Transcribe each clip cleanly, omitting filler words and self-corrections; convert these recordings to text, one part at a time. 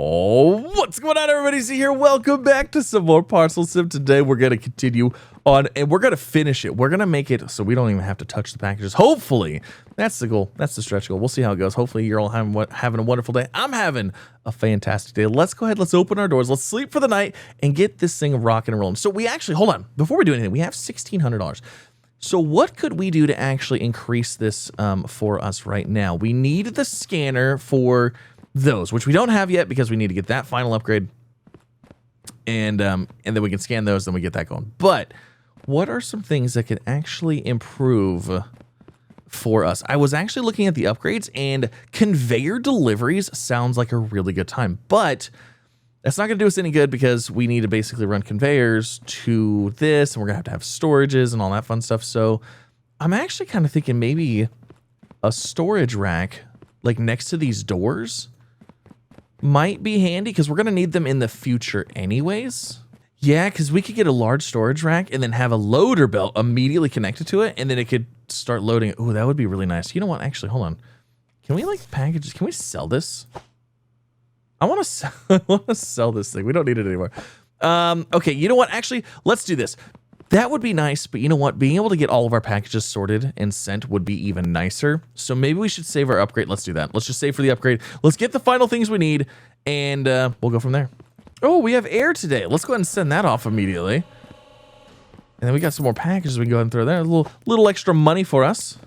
Oh, what's going on, everybody? See here. Welcome back to some more Parcel Sim. Today, we're going to continue on, and we're going to finish it. We're going to make it so we don't even have to touch the packages. Hopefully, that's the goal. That's the stretch goal. We'll see how it goes. Hopefully, you're all having a wonderful day. I'm having a fantastic day. Let's go ahead. Let's open our doors. Let's sleep for the night and get this thing rocking and rolling. So we actually, hold on. Before we do anything, we have $1,600. So what could we do to actually increase this for us right now? We need the scanner for those, which we don't have yet because we need to get that final upgrade, and then we can scan those, then we get that going. But what are some things that could actually improve for us? I was actually looking at the upgrades, and conveyor deliveries sounds like a really good time, but that's not going to do us any good because we need to basically run conveyors to this, and we're going to have storages and all that fun stuff. So I'm actually kind of thinking maybe a storage rack like next to these doors might be handy because we're going to need them in the future anyways. Yeah, because we could get a large storage rack and then have a loader belt immediately connected to it, and then it could start loading. Oh, that would be really nice. You know what? Actually, hold on. Can we like packages? Can we sell this? I want to sell this thing. We don't need it anymore. Okay, you know what? Actually, let's do this. That would be nice, but you know what? Being able to get all of our packages sorted and sent would be even nicer. So maybe we should save our upgrade. Let's do that. Let's just save for the upgrade. Let's get the final things we need, and we'll go from there. Oh, we have air today. Let's go ahead and send that off immediately. And then we got some more packages we can go ahead and throw there. A little extra money for us.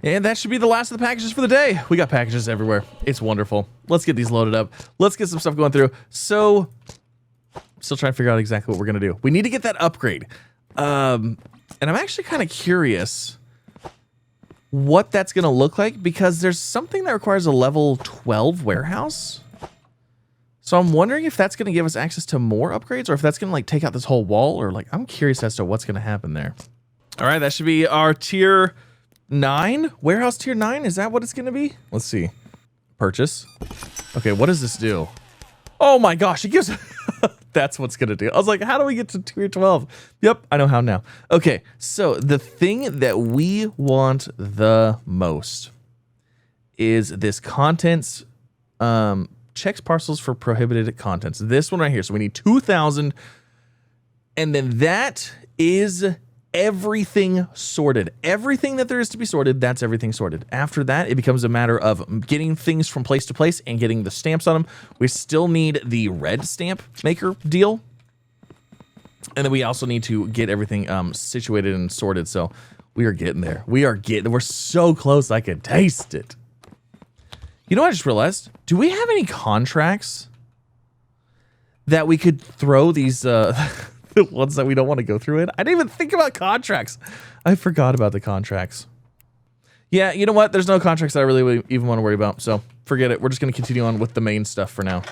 And that should be the last of the packages for the day. We got packages everywhere. It's wonderful. Let's get these loaded up. Let's get some stuff going through. So still trying to figure out exactly what we're going to do. We need to get that upgrade. And I'm actually kind of curious what that's going to look like because there's something that requires a level 12 warehouse. So I'm wondering if that's going to give us access to more upgrades or if that's going to like take out this whole wall, or like I'm curious as to what's going to happen there. All right, that should be our tier 9, warehouse tier 9. Is that what it's going to be? Let's see. Purchase. Okay, what does this do? Oh my gosh, it gives that's what's gonna do. I was like, how do we get to tier 12? Yep, I know how now. Okay, so the thing that we want the most is this contents, checks parcels for prohibited contents. This one right here. So we need 2,000, and then that is everything sorted. Everything that there is to be sorted, that's everything sorted. After that, it becomes a matter of getting things from place to place and getting the stamps on them. We still need the red stamp maker deal. And then we also need to get everything situated and sorted. So we are getting there. We're so close. I can taste it. You know what I just realized? Do we have any contracts that we could throw these the ones that we don't want to go through in? I didn't even think about contracts. I forgot about the contracts. Yeah, you know what? There's no contracts that I really even want to worry about, so forget it. We're just going to continue on with the main stuff for now.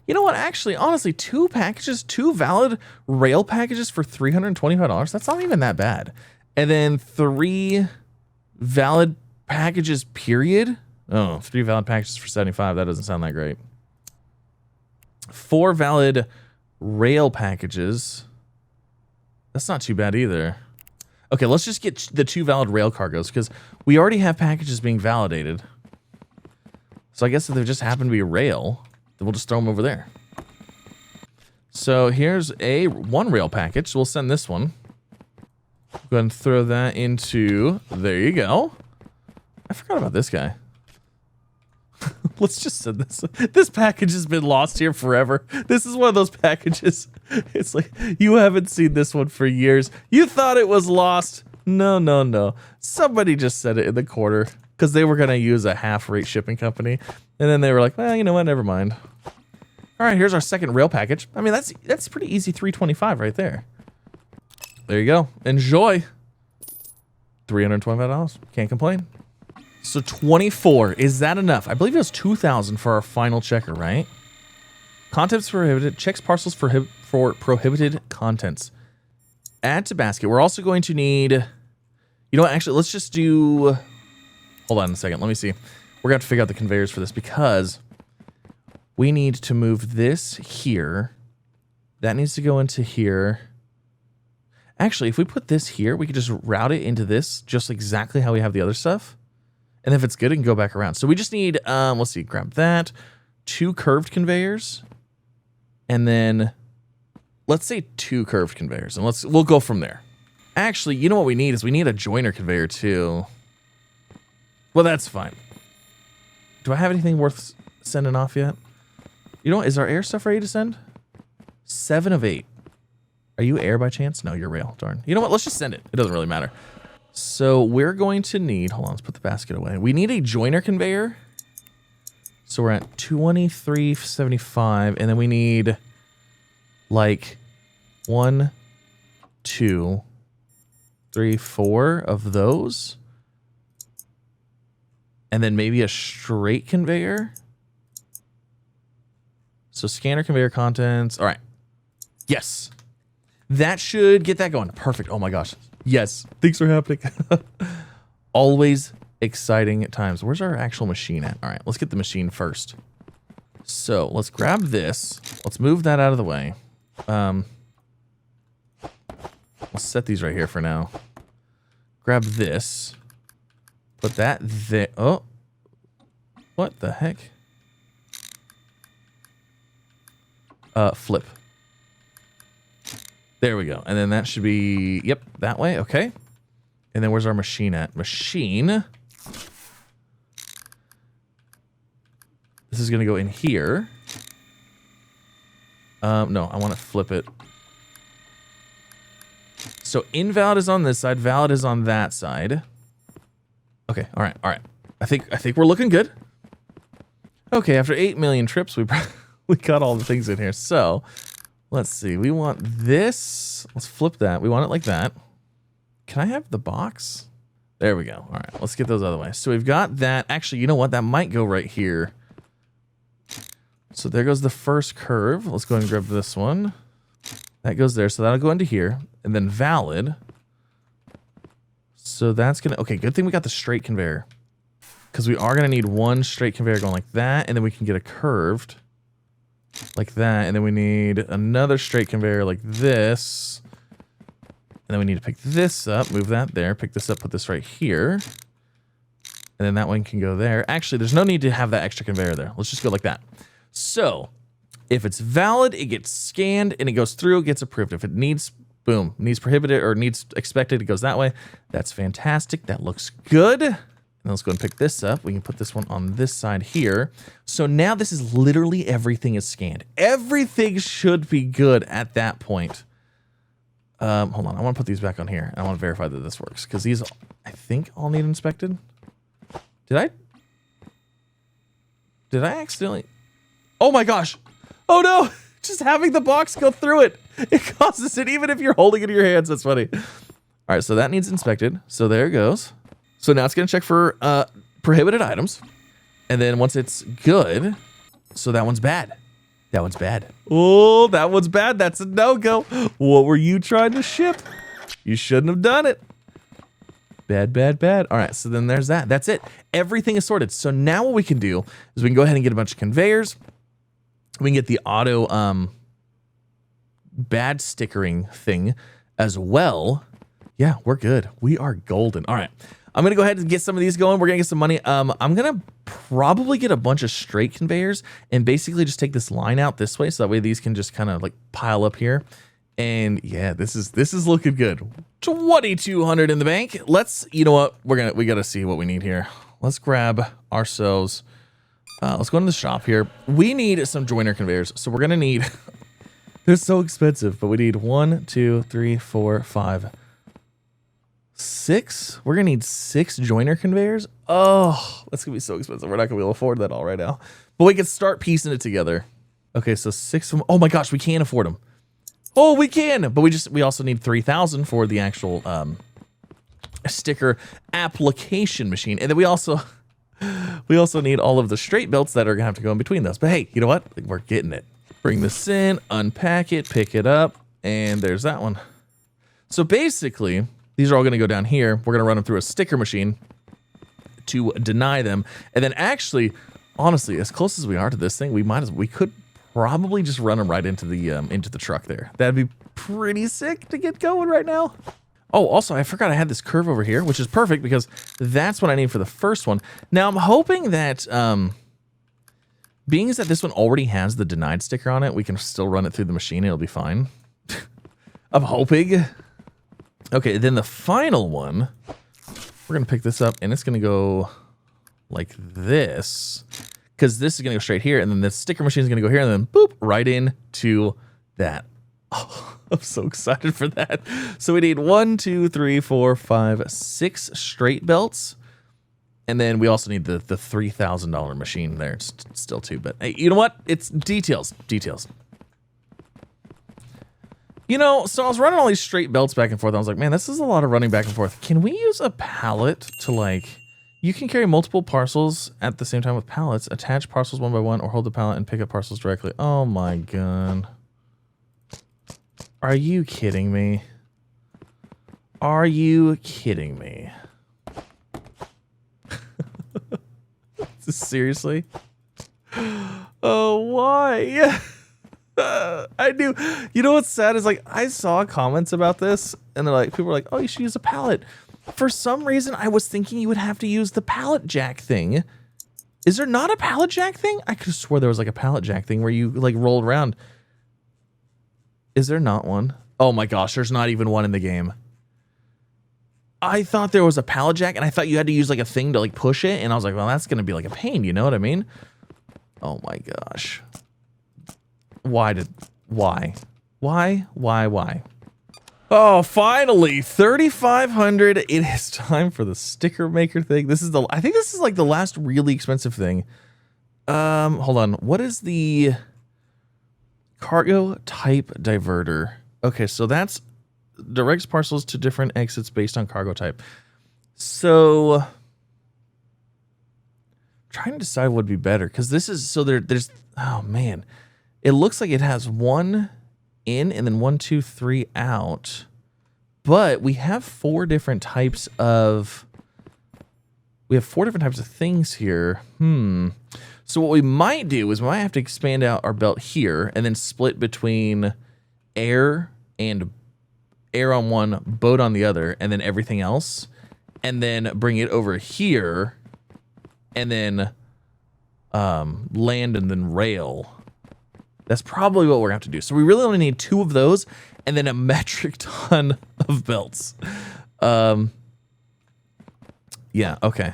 You know what? Actually, honestly, 2 valid rail packages for $325. That's not even that bad. And then 3 valid packages, period. Oh, 3 valid packages for $75. That doesn't sound that great. 4 valid rail packages. That's not too bad either. Okay, let's just get the 2 valid rail cargoes because we already have packages being validated. So I guess if they just happen to be rail, then we'll just throw them over there. So here's one rail package. So we'll send this one. Go ahead and throw that into, there you go. I forgot about this guy. Let's just send this. This package has been lost here forever. This is one of those packages. It's like, you haven't seen this one for years. You thought it was lost. No, no, no. Somebody just said it in the corner because they were going to use a half-rate shipping company. And then they were like, well, you know what? Never mind. All right, here's our second rail package. I mean, that's pretty easy. $325 right there. There you go. Enjoy. $325. Can't complain. So 24, is that enough? I believe it was 2,000 for our final checker, right? Contents prohibited, checks parcels for prohibited contents. Add to basket. We're also going to need, you know what, actually, let's just do, hold on a second, let me see. We're going to have to figure out the conveyors for this because we need to move this here. That needs to go into here. Actually, if we put this here, we could just route it into this, just exactly how we have the other stuff. And if it's good, it can go back around. So we just need, let's see, grab that, 2 curved conveyors, and then let's say 2 curved conveyors, and we'll go from there. Actually, you know what we need is we need a joiner conveyor too. Well, that's fine. Do I have anything worth sending off yet? You know what? Is our air stuff ready to send? 7 of 8. Are you air by chance? No, you're rail. Darn. You know what? Let's just send it. It doesn't really matter. So we're going to need, hold on, let's put the basket away. We need a joiner conveyor. So we're at 2375, and then we need like 1, 2, 3, 4 of those. And then maybe a straight conveyor. So scanner conveyor contents. All right. Yes. That should get that going. Perfect. Oh my gosh. Yes. Things are happening. Always exciting times. Where's our actual machine at? All right. Let's get the machine first. So let's grab this. Let's move that out of the way. We'll set these right here for now. Grab this. Put that there. Oh. What the heck? Flip. There we go. And then that should be, yep, that way. Okay. And then where's our machine at? Machine. This is going to go in here. No, I want to flip it. So invalid is on this side. Valid is on that side. Okay. All right. All right. I think we're looking good. Okay. After 8 million trips, we got all the things in here. So let's see. We want this. Let's flip that. We want it like that. Can I have the box? There we go. All right. Let's get those out of the way. So we've got that. Actually, you know what? That might go right here. So there goes the first curve. Let's go ahead and grab this one. That goes there. So that'll go into here. And then valid. So that's going to... Okay, good thing we got the straight conveyor. Because we are going to need one straight conveyor going like that. And then we can get a curved like that. And then we need another straight conveyor like this. And then we need to pick this up. Move that there. Pick this up. Put this right here. And then that one can go there. Actually, there's no need to have that extra conveyor there. Let's just go like that. So if it's valid, it gets scanned and it goes through, it gets approved. If it needs, boom, needs prohibited or needs expected, it goes that way. That's fantastic. That looks good. And let's go and pick this up. We can put this one on this side here. So now this is literally everything is scanned. Everything should be good at that point. Hold on. I want to put these back on here. I want to verify that this works because these, I think, all need inspected. Did I accidentally? Oh my gosh. Oh no. Just having the box go through it. It causes it even if you're holding it in your hands. That's funny. All right. So that needs inspected. So there it goes. So now it's going to check for prohibited items. And then once it's good. So that one's bad. That one's bad. Oh, that one's bad. That's a no-go. What were you trying to ship? You shouldn't have done it. Bad, bad, bad. All right, so then there's that. That's it. Everything is sorted. So now what we can do is we can go ahead and get a bunch of conveyors. We can get the auto bad stickering thing as well. Yeah, we're good. We are golden. All right. I'm going to go ahead and get some of these going. We're going to get some money. I'm going to probably get a bunch of straight conveyors and basically just take this line out this way. So that way these can just kind of like pile up here. And yeah, this is looking good. 2,200 in the bank. Let's, you know what? We got to see what we need here. Let's grab ourselves. Let's go into the shop here. We need some joiner conveyors. So we're going to need, they're so expensive, but we need 1, 2, 3, 4, 5, 6. We're going to need 6 joiner conveyors. Oh, that's going to be so expensive. We're not going to be able to afford that all right now. But we can start piecing it together. Okay, so 6 of them. Oh my gosh, we can't afford them. Oh, we can. But we also need 3,000 for the actual sticker application machine. And then we also need all of the straight belts that are going to have to go in between those. But hey, you know what? We're getting it. Bring this in, unpack it, pick it up, and there's that one. So basically, these are all going to go down here. We're going to run them through a sticker machine to deny them. And then actually, honestly, as close as we are to this thing, we could probably just run them right into the truck there. That'd be pretty sick to get going right now. Oh, also, I forgot I had this curve over here, which is perfect because that's what I need for the first one. Now, I'm hoping that Being is that this one already has the denied sticker on it, we can still run it through the machine. It'll be fine. I'm hoping. Okay, then the final one, we're going to pick this up, and it's going to go like this, because this is going to go straight here, and then the sticker machine is going to go here, and then boop, right into that. Oh, I'm so excited for that. So we need 1, 2, 3, 4, 5, 6 straight belts. And then we also need the $3,000 machine there still too. But hey, you know what? It's details. Details. You know, so I was running all these straight belts back and forth. I was like, man, this is a lot of running back and forth. Can we use a pallet to like... You can carry multiple parcels at the same time with pallets. Attach parcels one by one or hold the pallet and pick up parcels directly. Oh my god. Are you kidding me? Are you kidding me? Seriously? Oh, why? I knew. You know what's sad is like I saw comments about this and they're like, people were like, oh, you should use a pallet. For some reason, I was thinking you would have to use the pallet jack thing. Is there not a pallet jack thing? I could have swore there was like a pallet jack thing where you like roll around. Is there not one? Oh my gosh, there's not even one in the game. I thought there was a pallet jack, and I thought you had to use like a thing to like push it, and I was like, well, that's gonna be like a pain, you know what I mean? Oh my gosh. Why? Oh, finally, 3,500. It is time for the sticker maker thing. This is I think this is like the last really expensive thing. Hold on. What is the cargo type diverter? Okay, so that's directs parcels to different exits based on cargo type. So trying to decide what would be better, because this is so there's oh man, it looks like it has 1 in and then 1, 2, 3 out, but we have 4 different types of things here. So what we might do is we might have to expand out our belt here and then split between air on one, boat on the other, and then everything else, and then bring it over here, and then land and then rail. That's probably what we're gonna have to do. So we really only need 2 of those, and then a metric ton of belts. Yeah, okay.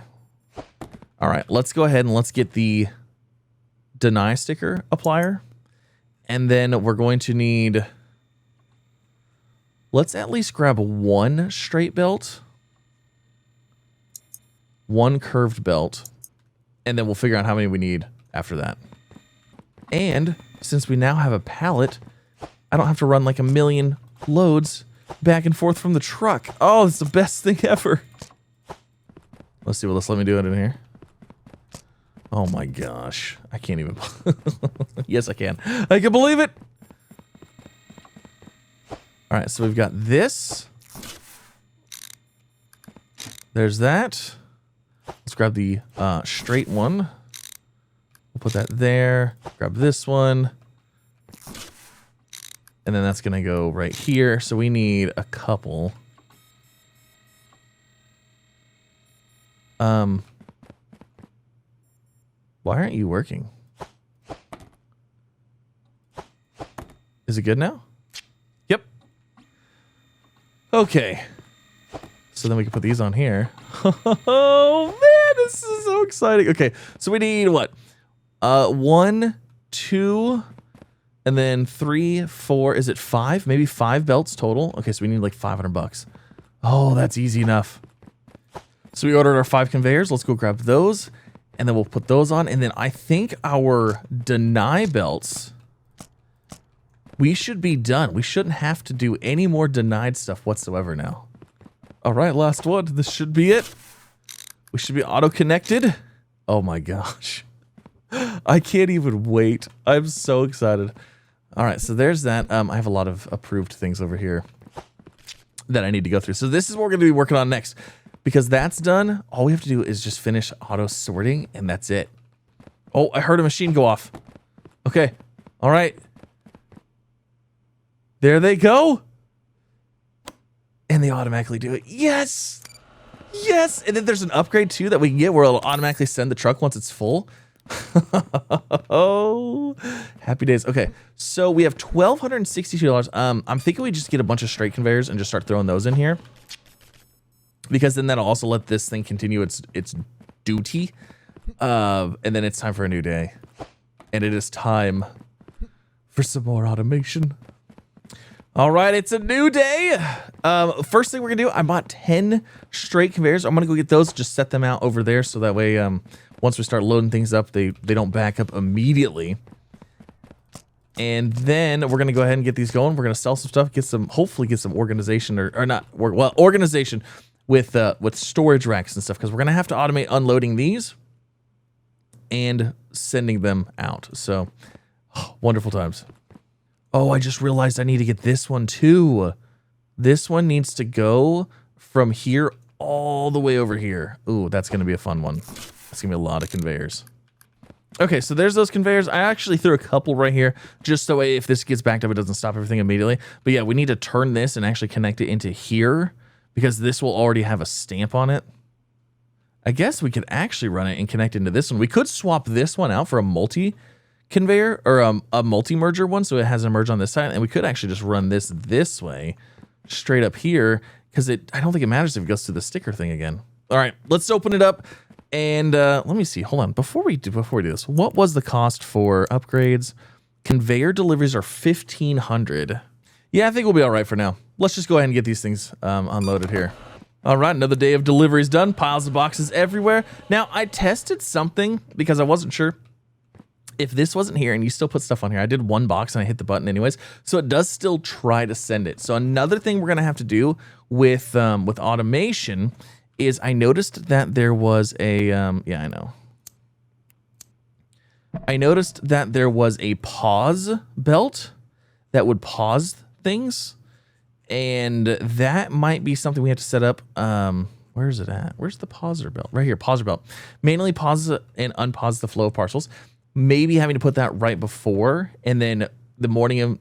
All right, let's go ahead and let's get the deny sticker applier, and then we're going to need... Let's at least grab 1 straight belt, 1 curved belt, and then we'll figure out how many we need after that. And since we now have a pallet, I don't have to run like a million loads back and forth from the truck. Oh, it's the best thing ever. Let's see what this let me do it in here. Oh my gosh. I can't even. Yes, I can. I can believe it. All right, so we've got this. There's that. Let's grab the straight one. We'll put that there. Grab this one. And then that's going to go right here. So we need a couple. Why aren't you working? Is it good now? Yep. Okay. So then we can put these on here. Oh man, this is so exciting. Okay, so we need what? 1, 2, and then 3, 4. Is it 5? Maybe 5 belts total. Okay, so we need like $500. Oh, that's easy enough. So we ordered our 5 conveyors. Let's go grab those, and then we'll put those on. And then I think our deny belts, we should be done. We shouldn't have to do any more denied stuff whatsoever now. All right, last one. This should be it. We should be auto-connected. Oh my gosh. I can't even wait. I'm so excited. All right, so there's that. I have a lot of approved things over here that I need to go through. So this is what we're going to be working on next. Because that's done, all we have to do is just finish auto sorting, and that's it. Oh, I heard a machine go off. Okay. All right. There they go. And they automatically do it. Yes. Yes. And then there's an upgrade too that we can get where it'll automatically send the truck once it's full. Oh, happy days. Okay, so we have $1,262. I'm thinking we just get a bunch of straight conveyors and just start throwing those in here, because then that'll also let this thing continue its duty. And then it's time for a new day, and it is time for some more automation. All right, it's a new day. First thing we're gonna do, I bought 10 straight conveyors. I'm gonna go get those, just set them out over there, so that way, once we start loading things up, they don't back up immediately. And then we're gonna go ahead and get these going. We're gonna sell some stuff, hopefully get some organization organization with storage racks and stuff, because we're gonna have to automate unloading these and sending them out. So, wonderful times. Oh, I just realized I need to get this one too. This one needs to go from here all the way over here. Ooh, that's going to be a fun one. It's going to be a lot of conveyors. Okay, so there's those conveyors. I actually threw a couple right here, just so if this gets backed up, it doesn't stop everything immediately. But yeah, we need to turn this and actually connect it into here, because this will already have a stamp on it. I guess we could actually run it and connect into this one. We could swap this one out for a multi-conveyor, or a multi-merger one, so it has a merge on this side, and we could actually just run this way, straight up here, because I don't think it matters if it goes to the sticker thing again. All right, let's open it up, and let me see. Hold on, before we do this, what was the cost for upgrades? Conveyor deliveries are $1,500. Yeah, I think we'll be all right for now. Let's just go ahead and get these things unloaded here. All right, another day of deliveries done. Piles of boxes everywhere. Now, I tested something because I wasn't sure if this wasn't here and you still put stuff on here. I did one box and I hit the button anyways, so it does still try to send it. So another thing we're gonna have to do with automation is, I noticed that there was a yeah, I know. I noticed that there was a pause belt that would pause things, and that might be something we have to set up. Where is it at? Where's the pauser belt? Right here, pauser belt. Manually pauses and unpause the flow of parcels. Maybe having to put that right before, and then the morning,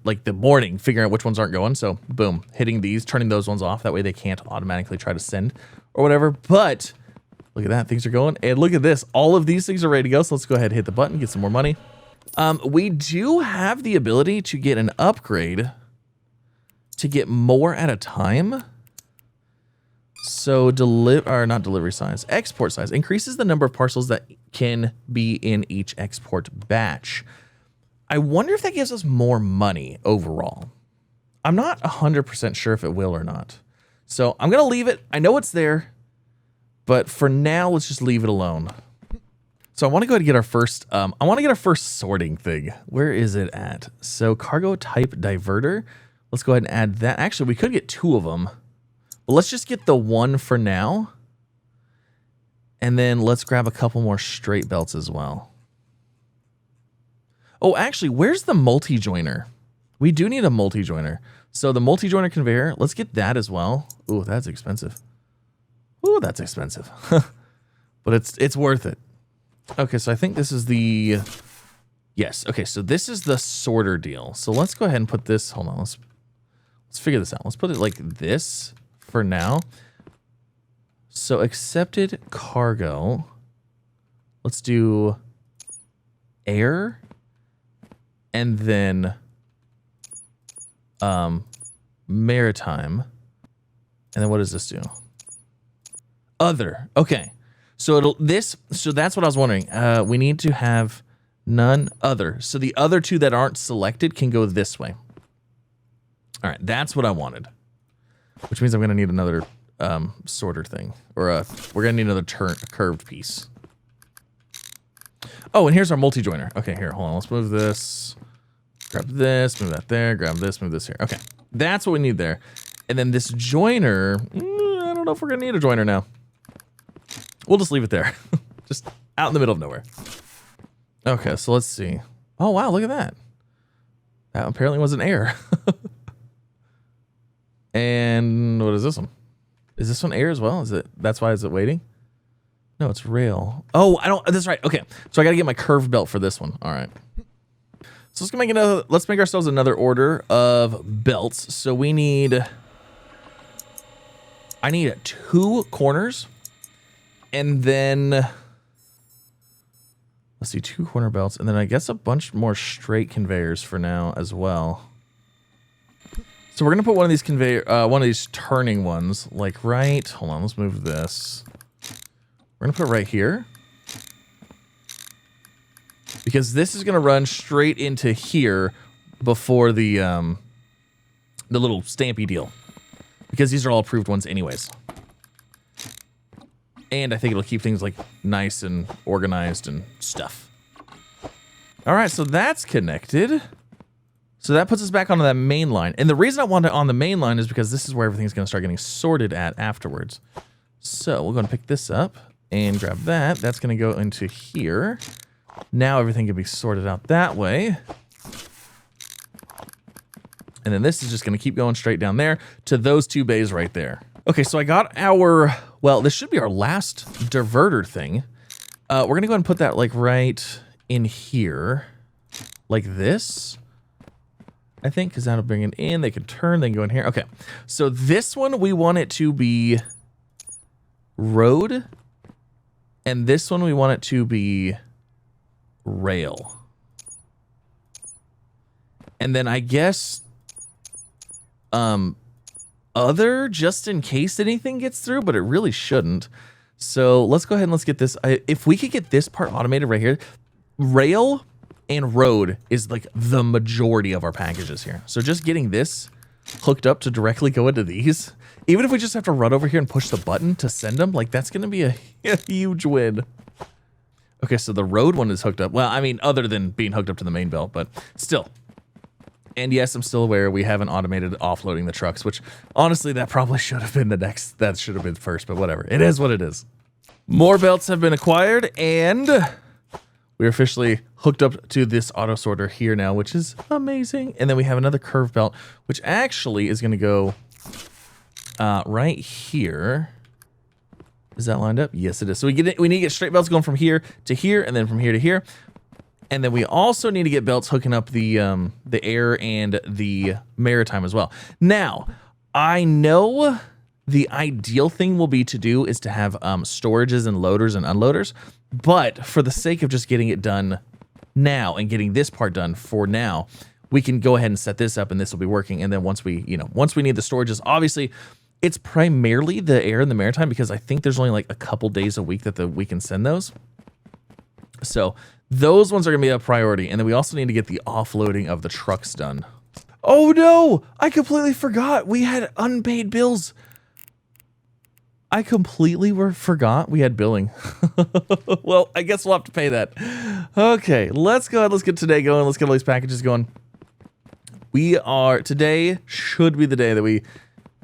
figuring out which ones aren't going. So boom, hitting these, turning those ones off. That way they can't automatically try to send or whatever. But look at that, things are going. And look at this, all of these things are ready to go. So let's go ahead and hit the button, get some more money. We do have the ability to get an upgrade to get more at a time. So not delivery size, export size increases the number of parcels that can be in each export batch. I wonder if that gives us more money overall. I'm not 100% sure if it will or not. So I'm going to leave it. I know it's there, but for now, let's just leave it alone. So I want to go ahead and get our first, I want to get our first sorting thing. Where is it at? So cargo type diverter. Let's go ahead and add that. Actually, we could get two of them. But let's just get the one for now. And then let's grab a couple more straight belts as well. Oh, actually, where's the multi-joiner? We do need a multi-joiner. So the multi-joiner conveyor, let's get that as well. Ooh, that's expensive. Ooh, that's expensive. But it's worth it. Okay, so I think this is the... Yes, okay, so this is the sorter deal. So let's go ahead and put this... Hold on, let's figure this out. Let's put it like this for now. So accepted cargo. Let's do air. And then maritime. And then what does this do? Other. Okay. So so that's what I was wondering. We need to have none other. So the other two that aren't selected can go this way. All right, that's what I wanted. Which means I'm going to need another sorter thing. Or we're going to need another curved piece. Oh, and here's our multi-joiner. Okay, here, hold on. Let's move this. Grab this, move that there. Grab this, move this here. Okay, that's what we need there. And then this joiner, I don't know if we're going to need a joiner now. We'll just leave it there. Just out in the middle of nowhere. Okay, so let's see. Oh, wow, look at that. That apparently was an air. And what is this one? Is this one air as well? That's why is it waiting? No, it's rail. Oh, that's right. Okay. So I got to get my curved belt for this one. All right. So let's make ourselves another order of belts. So I need 2 corners. And then Let's see, 2 corner belts, and then I guess a bunch more straight conveyors for now as well. So we're gonna put one of these one of these turning ones, like right. Hold on, let's move this. We're gonna put it right here because this is gonna run straight into here before the little stampy deal, because these are all approved ones anyways. And I think it'll keep things like nice and organized and stuff. All right, so that's connected. So that puts us back onto that main line. And the reason I want it on the main line is because this is where everything's gonna start getting sorted at afterwards. So we'll go and pick this up and grab that. That's gonna go into here. Now everything can be sorted out that way. And then this is just gonna keep going straight down there to those 2 bays right there. Okay, so I got our, well, this should be our last diverter thing. We're gonna go ahead and put that like right in here, like this, I think, because that'll bring it in. They can turn, they can go in here. Okay, so this one, we want it to be road, and this one, we want it to be rail. And then I guess, other, just in case anything gets through, but it really shouldn't. So let's go ahead and let's get this. If we could get this part automated right here, rail and road is like the majority of our packages here. So just getting this hooked up to directly go into these, even if we just have to run over here and push the button to send them, like that's going to be a huge win. Okay, so the road one is hooked up. Well, I mean, other than being hooked up to the main belt, but still. And yes, I'm still aware we haven't automated offloading the trucks, which honestly, that probably should have been that should have been first, but whatever. It is what it is. More belts have been acquired, and we're officially hooked up to this auto sorter here now, which is amazing. And then we have another curve belt, which actually is going to go right here. Is that lined up? Yes, it is. So we need to get straight belts going from here to here, and then from here to here. And then we also need to get belts hooking up the air and the maritime as well. Now, I know the ideal thing will be to do is to have storages and loaders and unloaders, but for the sake of just getting it done now and getting this part done for now, we can go ahead and set this up and this will be working. And then once we need the storages, obviously it's primarily the air and the maritime, because I think there's only like a couple days a week that we can send those. So those ones are going to be a priority. And then we also need to get the offloading of the trucks done. Oh no, I completely forgot we had unpaid bills. I completely forgot we had billing. Well, I guess we'll have to pay that. Okay, let's go ahead. Let's get today going. Let's get all these packages going. Today should be the day that we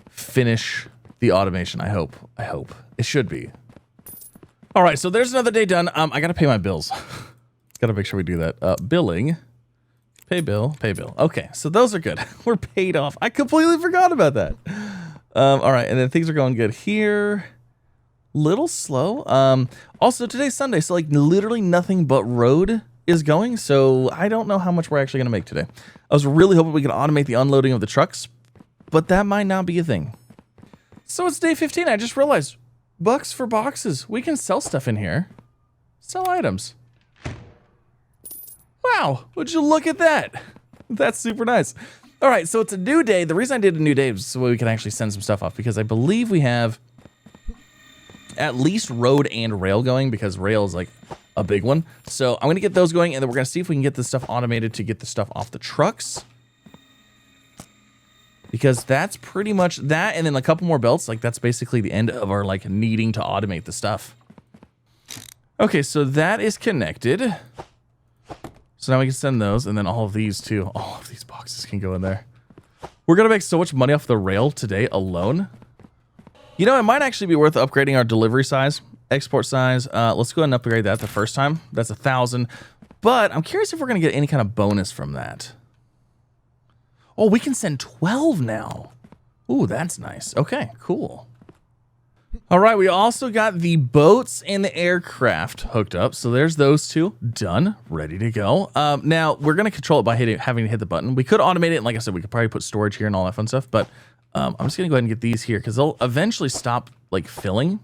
finish the automation. I hope it should be. All right, so there's another day done. I got to pay my bills. Got to make sure we do that. Billing, pay bill, pay bill. Okay, so those are good. We're paid off. I completely forgot about that. All right, and then things are going good here. Little slow. Also, today's Sunday, so like literally nothing but road is going. So I don't know how much we're actually going to make today. I was really hoping we could automate the unloading of the trucks, but that might not be a thing. So it's day 15. I just realized bucks for boxes. We can sell stuff in here. Sell items. Wow, would you look at that? That's super nice. All right, so it's a new day. The reason I did a new day is so we can actually send some stuff off, because I believe we have at least road and rail going, because rail is like a big one. So I'm going to get those going, and then we're going to see if we can get this stuff automated to get the stuff off the trucks. Because that's pretty much that, and then a couple more belts. Like that's basically the end of our like needing to automate the stuff. Okay, so that is connected. So now we can send those, and then all of these too. All of these boxes can go in there. We're going to make so much money off the rail today alone. You know, it might actually be worth upgrading our delivery size, export size. Let's go ahead and upgrade that the first time. That's 1,000. But I'm curious if we're going to get any kind of bonus from that. Oh, we can send 12 now. Ooh, that's nice. Okay, cool. All right, we also got the boats and the aircraft hooked up. So there's those two done, ready to go. Now, we're going to control it by having to hit the button. We could automate it. And like I said, we could probably put storage here and all that fun stuff. But I'm just going to go ahead and get these here because they'll eventually stop like filling.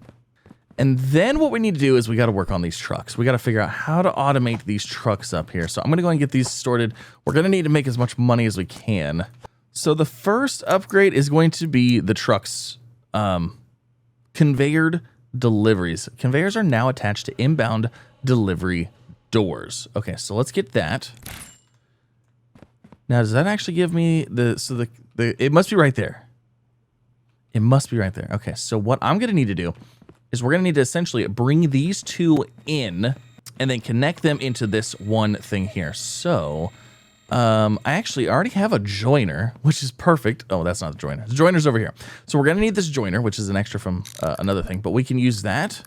And then what we need to do is we got to work on these trucks. We got to figure out how to automate these trucks up here. So I'm going to go and get these sorted. We're going to need to make as much money as we can. So the first upgrade is going to be the trucks, conveyored deliveries. Conveyors are now attached to inbound delivery doors. Okay, so let's get that. Now, does that actually give me it must be right there. It must be right there. Okay, so what I'm going to need to do is we're going to need to essentially bring these two in and then connect them into this one thing here. So I actually already have a joiner, which is perfect. Oh, that's not the joiner. The joiner's over here. So we're going to need this joiner, which is an extra from another thing, but we can use that.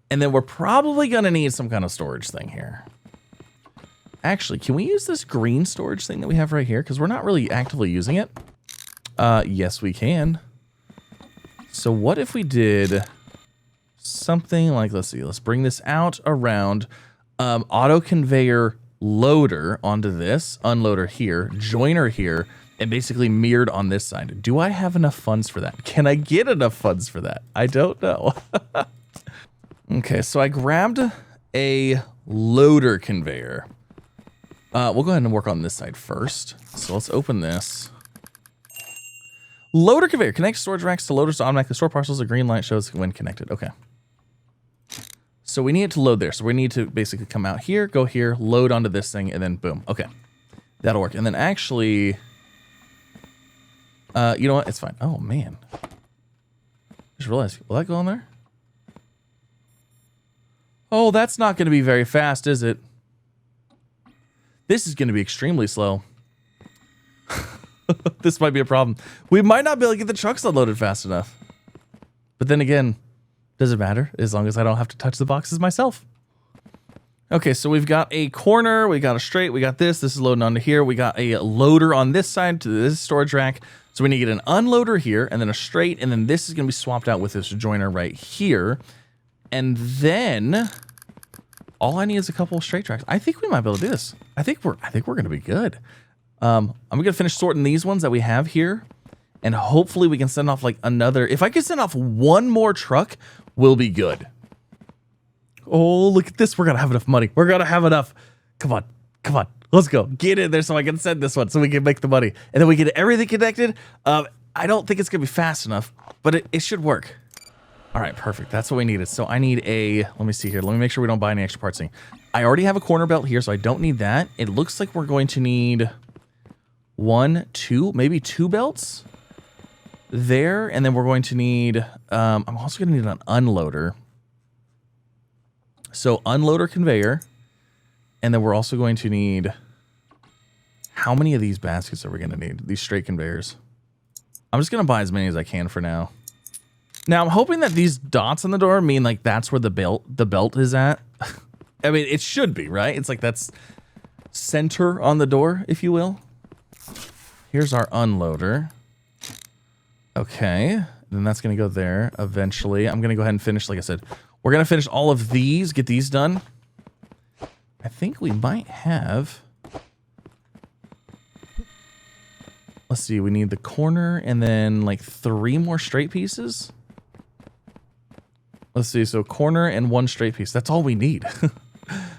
And then we're probably going to need some kind of storage thing here. Actually, can we use this green storage thing that we have right here? Because we're not really actively using it. Yes, we can. So what if we did something like, let's see, let's bring this out around auto conveyor loader onto this, unloader here, joiner here, and basically mirrored on this side. Do I have enough funds for that? Can I get enough funds for that? I don't know. Okay, so I grabbed a loader conveyor. We'll go ahead and work on this side first. So let's open this. Loader conveyor. Connect storage racks to loaders to automatically store parcels. A green light shows when connected. Okay. So we need it to load there. So we need to basically come out here, go here, load onto this thing, and then boom. Okay. That'll work. And then actually, you know what? It's fine. Oh, man. Just realized, will that go on there? Oh, that's not going to be very fast, is it? This is going to be extremely slow. This might be a problem. We might not be able to get the trucks unloaded fast enough. But then again, does it matter? As long as I don't have to touch the boxes myself. Okay, so we've got a corner, we got a straight, we got this. This is loading onto here. We got a loader on this side to this storage rack. So we need to get an unloader here, and then a straight, and then this is going to be swapped out with this joiner right here. And then all I need is a couple of straight tracks. I think we might be able to do this. I think we're going to be good. I'm going to finish sorting these ones that we have here, and hopefully we can send off like another. If I could send off one more truck, we'll be good. Oh, look at this. We're going to have enough money. We're going to have enough. Come on. Come on. Let's go. Get in there so I can send this one so we can make the money. And then we get everything connected. I don't think it's going to be fast enough, but it should work. All right, perfect. That's what we needed. So I need let me see here. Let me make sure we don't buy any extra parts. I already have a corner belt here, so I don't need that. It looks like we're going to need 1, 2, maybe 2 belts there. And then we're going to need, I'm also going to need an unloader. So unloader conveyor. And then we're also going to need, how many of these baskets are we going to need? These straight conveyors. I'm just going to buy as many as I can for now. Now, I'm hoping that these dots on the door mean like that's where the belt is at. I mean, it should be, right? It's like that's center on the door, if you will. Here's our unloader. Okay. Then that's going to go there eventually. I'm going to go ahead and finish, like I said. We're going to finish all of these, get these done. I think we might have... Let's see, we need the corner and then like 3 more straight pieces. Let's see, so corner and 1 straight piece. That's all we need.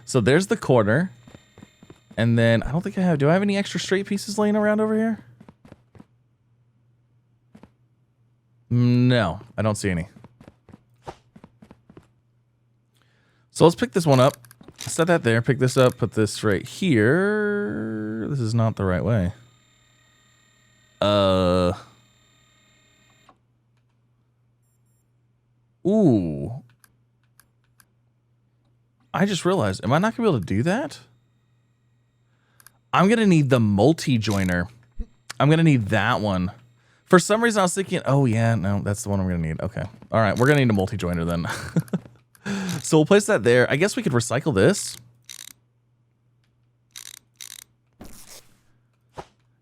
So there's the corner. And then, I don't think I have... Do I have any extra straight pieces laying around over here? No, I don't see any. So let's pick this one up. Set that there, pick this up, put this right here. This is not the right way. Ooh. I just realized, am I not gonna be able to do that? I'm gonna need the multi-joiner. I'm gonna need that one. For some reason I was thinking, oh yeah, no, that's the one I'm gonna need. Okay. All right, we're gonna need a multi-joiner then. So we'll place that there. I guess we could recycle this.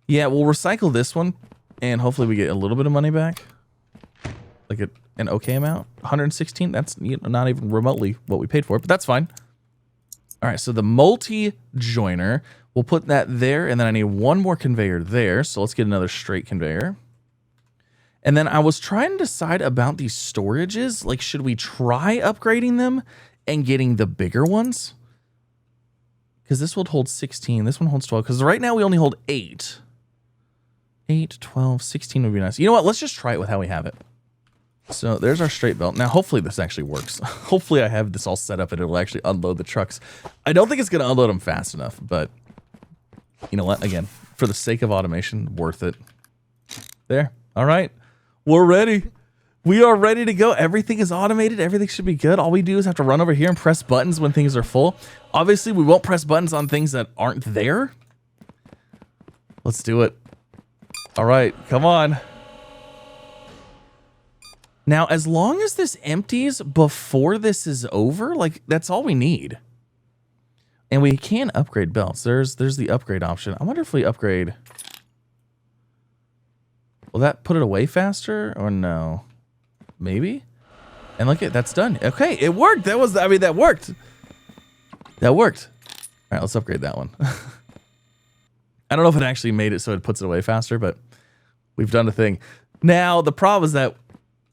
Yeah, we'll recycle this one, and hopefully we get a little bit of money back. Like an okay amount. 116, that's not even remotely what we paid for, but that's fine. All right, so the multi-joiner, we'll put that there, and then I need 1 more conveyor there, so let's get another straight conveyor. And then I was trying to decide about these storages. Like, should we try upgrading them and getting the bigger ones? Because this will hold 16. This one holds 12. Because right now we only hold 8. 8, 12, 16 would be nice. You know what? Let's just try it with how we have it. So there's our straight belt. Now, hopefully this actually works. Hopefully I have this all set up and it'll actually unload the trucks. I don't think it's going to unload them fast enough, but you know what? Again, for the sake of automation, worth it. There. All right. We're ready. We are ready to go. Everything is automated. Everything should be good. All we do is have to run over here and press buttons when things are full. Obviously, we won't press buttons on things that aren't there. Let's do it. All right. Come on. Now, as long as this empties before this is over, like, that's all we need. And we can upgrade belts. There's the upgrade option. I wonder if we upgrade... Will that put it away faster or no? Maybe? And look, that's done. Okay, it worked. That worked. That worked. All right, let's upgrade that one. I don't know if it actually made it so it puts it away faster, but we've done a thing. Now, the problem is that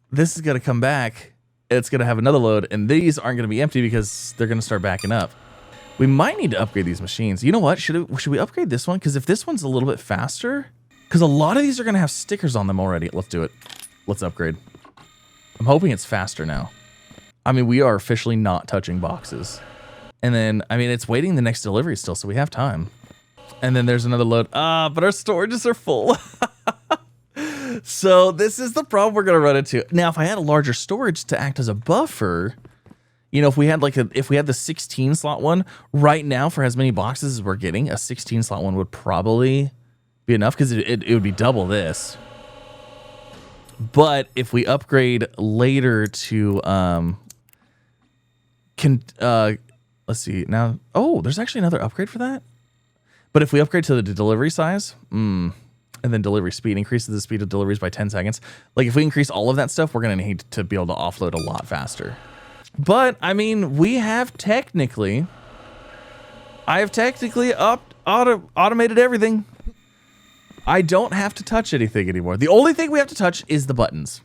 this is going to come back. It's going to have another load, and these aren't going to be empty because they're going to start backing up. We might need to upgrade these machines. You know what? Should we upgrade this one? Because if this one's a little bit faster, because a lot of these are going to have stickers on them already. Let's do it. Let's upgrade. I'm hoping it's faster now. I mean, we are officially not touching boxes. And then, I mean, it's waiting the next delivery still, so we have time. And then there's another load. But our storages are full. So this is the problem we're going to run into. Now, if I had a larger storage to act as a buffer, you know, if we had the 16 slot one right now for as many boxes as we're getting, a 16 slot one would probably be enough because it would be double this. But if we upgrade later to, let's see now. Oh, there's actually another upgrade for that. But if we upgrade to the delivery size, and then delivery speed increases the speed of deliveries by 10 seconds. Like if we increase all of that stuff, we're going to need to be able to offload a lot faster. But I mean, I have technically automated everything. I don't have to touch anything anymore. The only thing we have to touch is the buttons.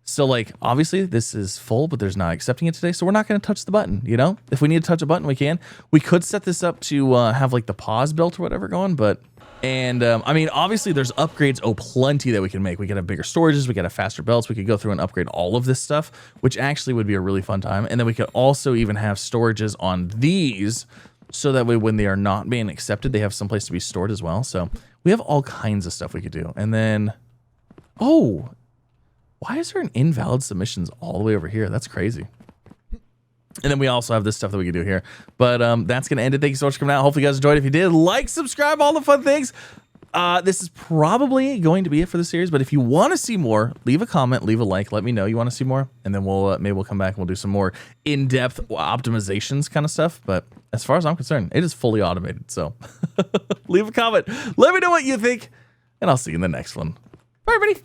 So like, obviously this is full, but there's not accepting it today. So we're not going to touch the button, you know? If we need to touch a button, we can. We could set this up to have like the pause belt or whatever going, but... And I mean, obviously there's upgrades, plenty that we can make. We could have bigger storages, we could have faster belts, we could go through and upgrade all of this stuff, which actually would be a really fun time. And then we could also even have storages on these, so that way when they are not being accepted, they have someplace to be stored as well. So we have all kinds of stuff we could do. And then, oh, why is there an invalid submissions all the way over here? That's crazy. And then we also have this stuff that we can do here. But that's going to end it. Thank you so much for coming out. Hopefully you guys enjoyed. If you did, like, subscribe, all the fun things. This is probably going to be it for the series. But if you want to see more, leave a comment, leave a like. Let me know you want to see more. And then maybe we'll come back and we'll do some more in-depth optimizations kind of stuff. But as far as I'm concerned, it is fully automated. So leave a comment. Let me know what you think. And I'll see you in the next one. Bye, everybody.